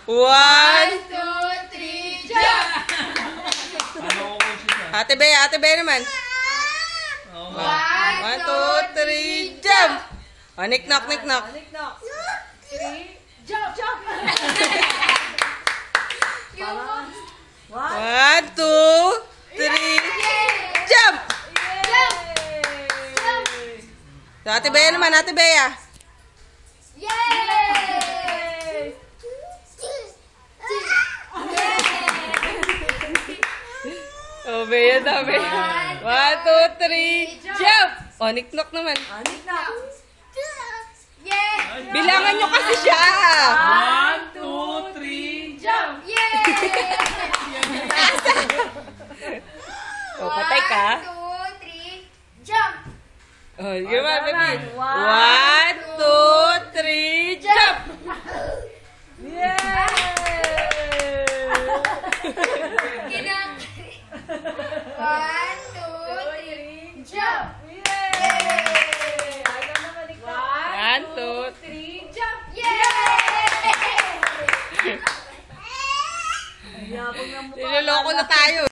1, 2, 3, jump! Ate Bea naman. 1, 2, 3, jump! Oh, knock. 3, jump! Jump! 1, 2, 3, jump! So, Ate Bea naman, Ate Bea. Yay! Oh, Bea na, Bea. 1, 2, 3, jump! Oh, knock naman. Yay! Bilangan nyo kasi siya. 1, 2, 3, Jump! Yay! Oh, patay ka. 1, 2, 3, jump! Oh, sige ba, baby? 1, 2, 3, jump! Kinang. 1, 2, 3, jump! 1, 2, 3, jump! Yay! Niloloko na tayo.